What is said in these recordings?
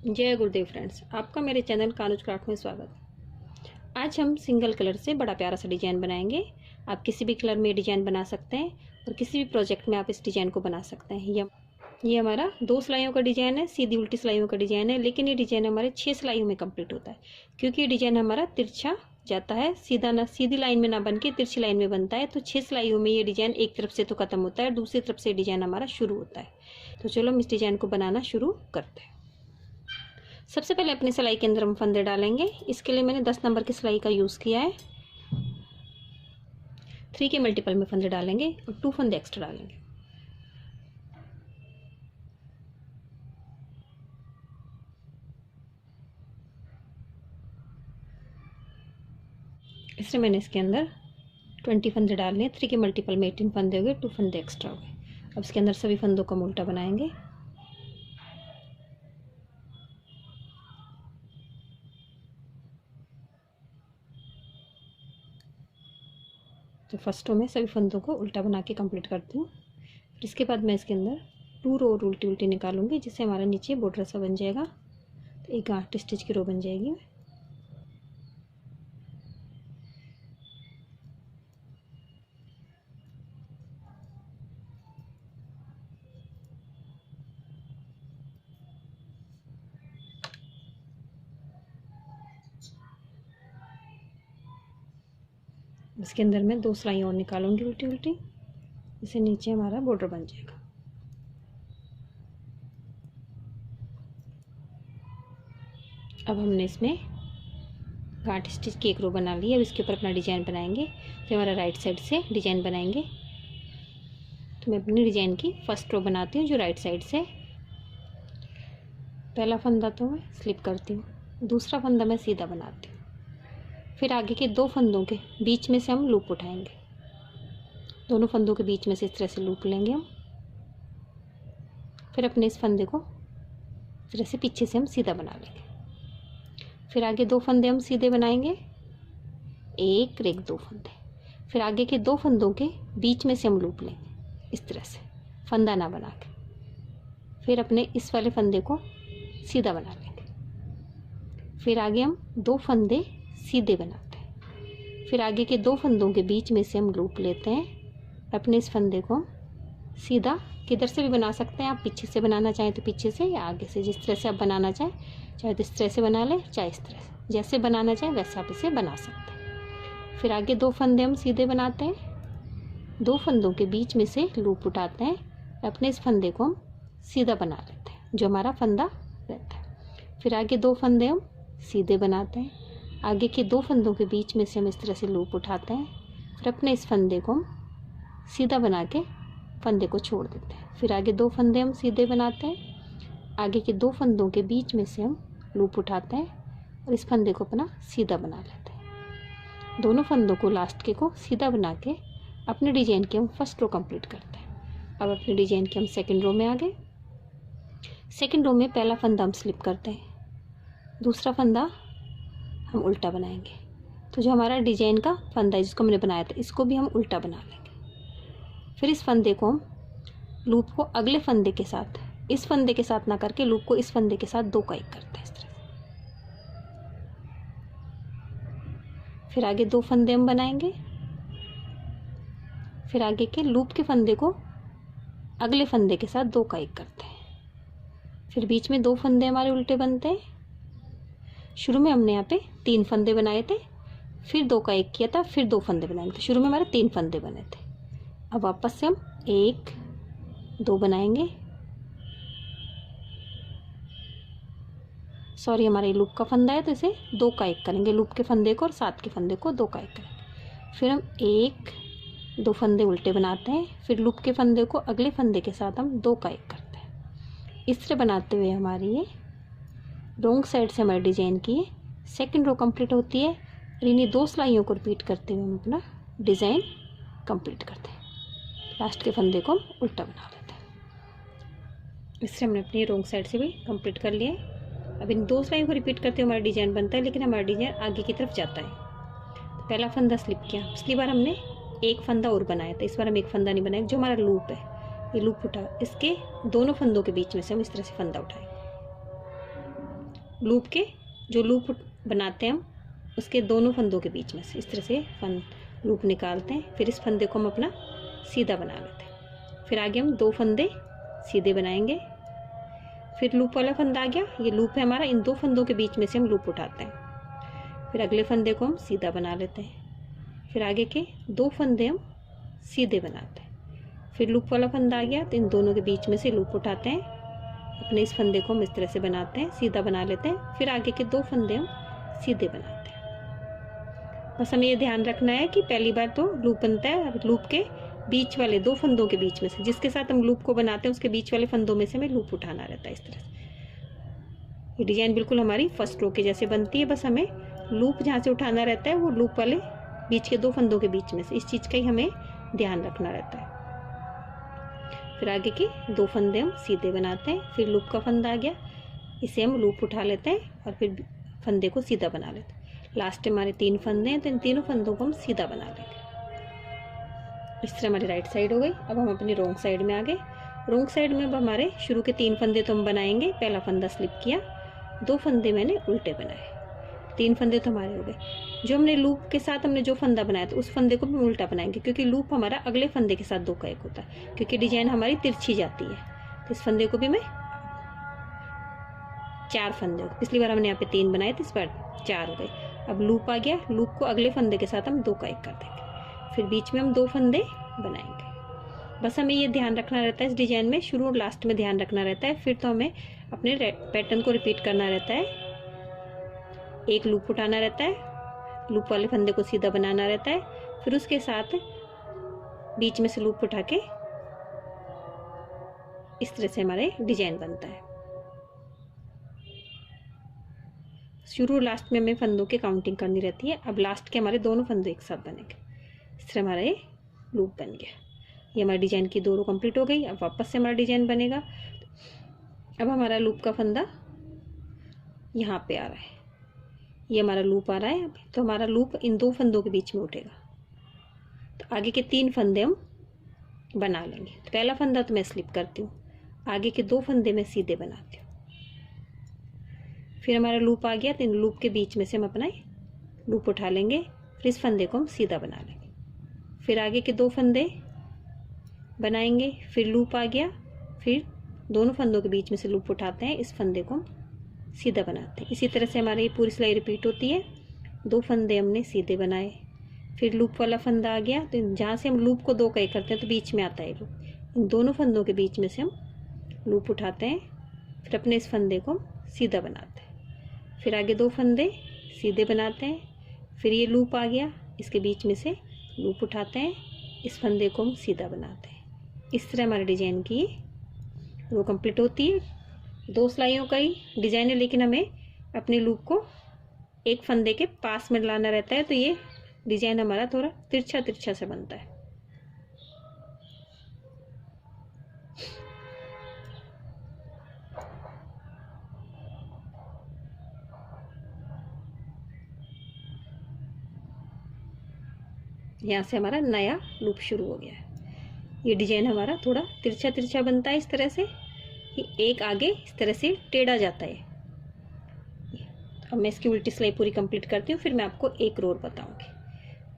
जय गुरुदेव फ्रेंड्स, आपका मेरे चैनल कानुज क्राफ्ट में स्वागत। आज हम सिंगल कलर से बड़ा प्यारा सा डिजाइन बनाएंगे। आप किसी भी कलर में डिजाइन बना सकते हैं और किसी भी प्रोजेक्ट में आप इस डिजाइन को बना सकते हैं। ये हमारा 2 सिलाइयों का डिजाइन है, सीधी उल्टी सिलाइयों का डिजाइन है, लेकिन ये डिजाइन हमारे 6 सिलाइयों में कंप्लीट होता है क्योंकि ये डिजाइन हमारा तिरछा जाता है, सीधी लाइन में ना बन के तिरछी लाइन में बनता है। तो 6 सिलाइयों में ये डिजाइन एक तरफ से तो खत्म होता है, दूसरी तरफ से डिजाइन हमारा शुरू होता है। तो चलो हम इस डिजाइन को बनाना शुरू करते हैं। सबसे पहले अपनी सिलाई के अंदर हम फंदे डालेंगे। इसके लिए मैंने 10 नंबर की सिलाई का यूज़ किया है। 3 के मल्टीपल में फंदे डालेंगे और 2 फंदे एक्स्ट्रा डालेंगे। इससे मैंने इसके अंदर 20 फंदे डालने हैं। 3 के मल्टीपल में 18 फंदे हो गए, 2 फंदे एक्स्ट्रा हो गए। अब इसके अंदर सभी फंदों का हम उल्टा बनाएंगे। तो फर्स्ट रो में सभी फंदों को उल्टा बना के कंप्लीट करती हूँ। फिर इसके बाद मैं इसके अंदर 2 रो और उल्टी उल्टी निकालूंगी, जिससे हमारा नीचे बॉर्डर सा बन जाएगा। तो एक 8 स्टिच की रो बन जाएगी। इसके अंदर मैं 2 सिलाई और निकालूंगी उल्टी उल्टी, इससे नीचे हमारा बॉर्डर बन जाएगा। अब हमने इसमें 8 स्टिच की एक रो बना ली है। अब इसके ऊपर अपना डिजाइन बनाएंगे। तो हमारा राइट साइड से डिजाइन बनाएंगे। तो मैं अपनी डिजाइन की फर्स्ट रो बनाती हूँ जो राइट साइड से। पहला फंदा तो मैं स्लिप करती हूँ, दूसरा फंदा मैं सीधा बनाती हूँ। फिर आगे के 2 फंदों के बीच में से हम लूप उठाएंगे। दोनों फंदों के बीच में से इस तरह से लूप लेंगे हम। फिर अपने इस फंदे को इस तरह से पीछे से हम सीधा बना लेंगे। फिर आगे 2 फंदे हम सीधे बनाएंगे, एक 2 फंदे। फिर आगे के 2 फंदों के बीच में से हम लूप लेंगे इस तरह से, फंदा ना बना के। फिर अपने इस वाले फंदे को सीधा बना लेंगे। फिर आगे हम 2 फंदे सीधे बनाते हैं। फिर आगे के 2 फंदों के बीच में से हम लूप लेते हैं। अपने इस फंदे को सीधा किधर से भी बना सकते हैं आप, पीछे से बनाना चाहें तो पीछे से या आगे से, जिस तरह से आप बनाना चाहें। चाहे तो इस तरह से बना लें, चाहे इस तरह से, जैसे बनाना चाहें वैसे आप इसे बना सकते हैं। फिर आगे 2 फंदे हम सीधे बनाते हैं। 2 फंदों के बीच में से लूप उठाते हैं। अपने इस फंदे को हम सीधा बना लेते हैं जो हमारा फंदा रहता है। फिर आगे 2 फंदे हम सीधे बनाते हैं। आगे के 2 फंदों के बीच में से हम इस तरह से लूप उठाते हैं। फिर अपने इस फंदे को हम सीधा बना के फंदे को छोड़ देते हैं। फिर आगे 2 फंदे हम सीधे बनाते हैं। आगे के 2 फंदों के बीच में से हम लूप उठाते हैं और इस फंदे को अपना सीधा बना लेते हैं। दोनों फंदों को लास्ट के को सीधा बना के अपने डिजाइन की हम फर्स्ट रो कंप्लीट करते हैं। अब अपने डिजाइन की हम सेकेंड रो में आ गए। सेकेंड रो में पहला फंदा हम स्लिप करते हैं, दूसरा फंदा हम उल्टा बनाएंगे। तो जो हमारा डिजाइन का फंदा है जिसको हमने बनाया था, इसको भी हम उल्टा बना लेंगे। फिर इस फंदे को हम लूप को अगले फंदे के साथ, इस फंदे के साथ ना करके लूप को इस फंदे के साथ 2 का 1 करते हैं इस तरह से। फिर आगे 2 फंदे हम बनाएंगे। फिर आगे के लूप के फंदे को अगले फंदे के साथ 2 का 1 करते हैं। फिर बीच में 2 फंदे हमारे उल्टे बनते हैं। शुरू में हमने यहाँ पे 3 फंदे बनाए थे, फिर 2 का 1 किया था, फिर 2 फंदे बनाए थे। शुरू में हमारे 3 फंदे बने थे। अब वापस से हम 1 2 बनाएंगे। सॉरी, हमारे लूप का फंदा है तो इसे 2 का 1 करेंगे। लूप के फंदे को और साथ के फंदे को 2 का 1 करेंगे। फिर हम 1 2 फंदे उल्टे बनाते हैं। फिर लूप के फंदे को अगले फंदे के साथ हम 2 का 1 करते हैं। इस तरह बनाते हुए हमारी ये रॉन्ग साइड से हमारे डिजाइन की सेकंड रो कंप्लीट होती है। और इन्हीं 2 सिलाइयों को रिपीट करते हुए हम अपना डिज़ाइन कंप्लीट करते हैं। लास्ट के फंदे को हम उल्टा बना लेते हैं। इससे हमने अपनी रॉन्ग साइड से भी कंप्लीट कर लिया है। अब इन 2 सिलाइयों को रिपीट करते हुए हमारा डिज़ाइन बनता है, लेकिन हमारा डिज़ाइन आगे की तरफ जाता है। तो पहला फंदा स्लिप किया, पिछली बार हमने 1 फंदा और बनाया था, इस बार हम 1 फंदा नहीं बनाया। जो हमारा लूप है ये लूप उठा, इसके दोनों फंदों के बीच में से हम इस तरह से फंदा उठाएंगे। लूप के जो लूप बनाते हैं हम उसके दोनों फंदों के बीच में से इस तरह से लूप निकालते हैं। फिर इस फंदे को हम अपना सीधा बना लेते हैं। फिर आगे हम 2 फंदे सीधे बनाएंगे। फिर लूप वाला फंदा आ गया, ये लूप है हमारा, इन 2 फंदों के बीच में से हम लूप उठाते हैं। फिर अगले फंदे को हम सीधा बना लेते हैं। फिर आगे के 2 फंदे हम सीधे बनाते हैं। फिर लूप वाला फंदा आ गया तो इन दोनों के बीच में से लूप उठाते हैं, अपने इस फंदे को हम इस तरह से बनाते हैं, सीधा बना लेते हैं। फिर आगे के 2 फंदे हम सीधे बनाते हैं। बस हमें ये ध्यान रखना है कि पहली बार तो लूप बनता है, लूप के बीच वाले 2 फंदों के बीच में से जिसके साथ हम लूप को बनाते हैं उसके बीच वाले फंदों में से हमें लूप उठाना रहता है इस तरह से। ये डिजाइन बिल्कुल हमारी फर्स्ट रो के जैसे बनती है, बस हमें लूप जहाँ से उठाना रहता है वो लूप वाले बीच के 2 फंदों के बीच में से, इस चीज़ का ही हमें ध्यान रखना रहता है। फिर आगे के 2 फंदे हम सीधे बनाते हैं। फिर लूप का फंदा आ गया, इसे हम लूप उठा लेते हैं और फिर फंदे को सीधा बना लेते हैं। लास्ट में हमारे 3 फंदे हैं तो इन तीनों फंदों को हम सीधा बना लेंगे। इस तरह हमारी राइट साइड हो गई। अब हम अपनी रोंग साइड में आ गए। रोंग साइड में अब हमारे शुरू के 3 फंदे तो हम बनाएंगे। पहला फंदा स्लिप किया, 2 फंदे मैंने उल्टे बनाए, 3 फंदे तो हमारे हो गए। जो हमने लूप के साथ हमने जो फंदा बनाया था उस फंदे को भी उल्टा बनाएंगे, क्योंकि लूप हमारा अगले फंदे के साथ 2 का 1 होता है, क्योंकि डिजाइन हमारी तिरछी जाती है। तो इस फंदे को भी मैं 4 फंदे हो गए। पिछली बार हमने यहाँ पे 3 बनाए थे, इस बार 4 हो गए। अब लूप आ गया, लूप को अगले फंदे के साथ हम 2 का 1 कर देंगे। फिर बीच में हम 2 फंदे बनाएंगे। बस हमें ये ध्यान रखना रहता है इस डिजाइन में, शुरू और लास्ट में ध्यान रखना रहता है। फिर तो हमें अपने पैटर्न को रिपीट करना रहता है। एक लूप उठाना रहता है, लूप वाले फंदे को सीधा बनाना रहता है, फिर उसके साथ बीच में से लूप उठा के इस तरह से हमारे डिजाइन बनता है। शुरू और लास्ट में हमें फंदों की काउंटिंग करनी रहती है। अब लास्ट के हमारे दोनों फंदे एक साथ बनेंगे। इस तरह हमारा ये लूप बन गया। ये हमारी डिजाइन की 2 रो कंप्लीट हो गई। अब वापस से हमारा डिजाइन बनेगा। अब हमारा लूप का फंदा यहाँ पे आ रहा है, ये हमारा लूप आ रहा है। तो हमारा लूप इन 2 फंदों के बीच में उठेगा। तो आगे के 3 फंदे हम बना लेंगे। तो पहला फंदा तो मैं स्लिप करती हूँ, आगे के 2 फंदे मैं सीधे बनाती हूँ। फिर हमारा लूप आ गया तो इन लूप के बीच में से हम अपना लूप उठा लेंगे, फिर इस फंदे को हम सीधा बना लेंगे। फिर आगे के 2 फंदे बनाएंगे, फिर लूप आ गया, फिर दोनों फंदों के बीच में से लूप उठाते हैं, इस फंदे को हम सीधा बनाते हैं। इसी तरह से हमारी ये पूरी सिलाई रिपीट होती है। 2 फंदे हमने सीधे बनाए, फिर लूप वाला फंदा आ गया, तो जहाँ से हम लूप को 2 का 1 करते हैं तो बीच में आता है लूप। इन दोनों फंदों के बीच में से हम लूप उठाते हैं, फिर अपने इस फंदे को सीधा बनाते हैं। फिर आगे 2 फंदे सीधे बनाते हैं, फिर ये लूप आ गया, इसके बीच में से लूप उठाते हैं, इस फंदे को हम सीधा बनाते हैं। इस तरह हमारे डिजाइन की रो कंप्लीट होती है। 2 सिलाइयों का ही डिजाइन है, लेकिन हमें अपने लूप को एक फंदे के पास में लाना रहता है, तो ये डिजाइन हमारा थोड़ा तिरछा तिरछा से बनता है। यहाँ से हमारा नया लूप शुरू हो गया है। ये डिजाइन हमारा थोड़ा तिरछा तिरछा बनता है इस तरह से, एक आगे इस तरह से टेढ़ा जाता है। अब मैं इसकी उल्टी सिलाई पूरी कंप्लीट करती हूँ, फिर मैं आपको एक रो और बताऊंगी।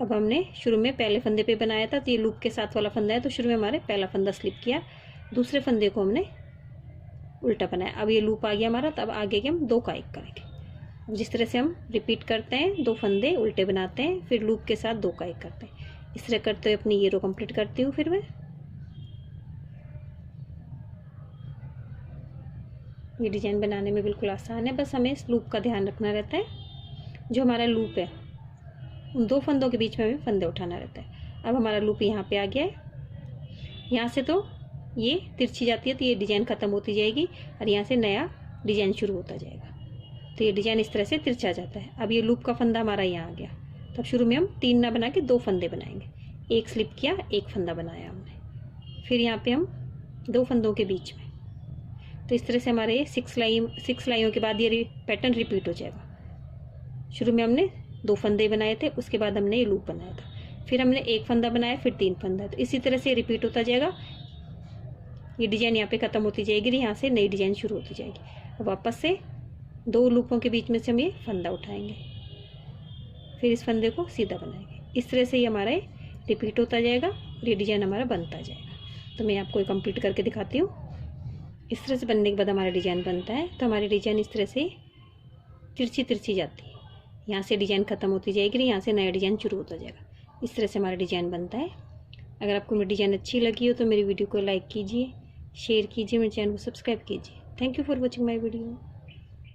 अब हमने शुरू में पहले फंदे पे बनाया था, तो ये लूप के साथ वाला फंदा है, तो शुरू में हमारे पहला फंदा स्लिप किया, दूसरे फंदे को हमने उल्टा बनाया। अब ये लूप आ गया हमारा, तब आगे के हम 2 का 1 करेंगे। जिस तरह से हम रिपीट करते हैं, 2 फंदे उल्टे बनाते हैं, फिर लूप के साथ 2 का 1 करते हैं। इस तरह करते हुए अपनी ये रो कंप्लीट करती हूँ। फिर मैं ये डिजाइन बनाने में बिल्कुल आसान है, बस हमें इस लूप का ध्यान रखना रहता है। जो हमारा लूप है उन 2 फंदों के बीच में हमें फंदे उठाना रहता है। अब हमारा लूप यहाँ पे आ गया है, यहाँ से तो ये तिरछी जाती है, तो ये डिजाइन खत्म होती जाएगी और यहाँ से नया डिजाइन शुरू होता जाएगा। तो ये डिजाइन इस तरह से तिरछा जाता है। अब ये लूप का फंदा हमारा यहाँ आ गया, तब शुरू में हम 3 ना बना के 2 फंदे बनाएंगे। 1 स्लिप किया, 1 फंदा बनाया हमने, फिर यहाँ पे हम 2 फंदों के बीच में। तो इस तरह से हमारे 6 सिलाइयों के बाद ये पैटर्न रिपीट हो जाएगा। शुरू में हमने 2 फंदे बनाए थे, उसके बाद हमने ये लूप बनाया था, फिर हमने 1 फंदा बनाया, फिर 3 फंदा। तो इसी तरह से रिपीट होता जाएगा। ये डिजाइन यहाँ पे खत्म होती जाएगी, यहाँ से नई डिजाइन शुरू होती जाएगी। अब वापस से 2 लूपों के बीच में से हम ये फंदा उठाएंगे, फिर इस फंदे को सीधा बनाएंगे। इस तरह से ही हमारा रिपीट होता जाएगा, ये डिज़ाइन हमारा बनता जाएगा। तो मैं आपको कंप्लीट करके दिखाती हूँ। इस तरह से बनने के बाद हमारा डिज़ाइन बनता है। तो हमारी डिज़ाइन इस तरह से तिरछी तिरछी जाती है, यहाँ से डिज़ाइन ख़त्म होती जाएगी, यहाँ से नया डिज़ाइन शुरू होता जाएगा। इस तरह से हमारा डिज़ाइन बनता है। अगर आपको मेरी डिज़ाइन अच्छी लगी हो तो मेरी वीडियो को लाइक कीजिए, शेयर कीजिए, मेरे चैनल को सब्सक्राइब कीजिए। Thank you for watching my video.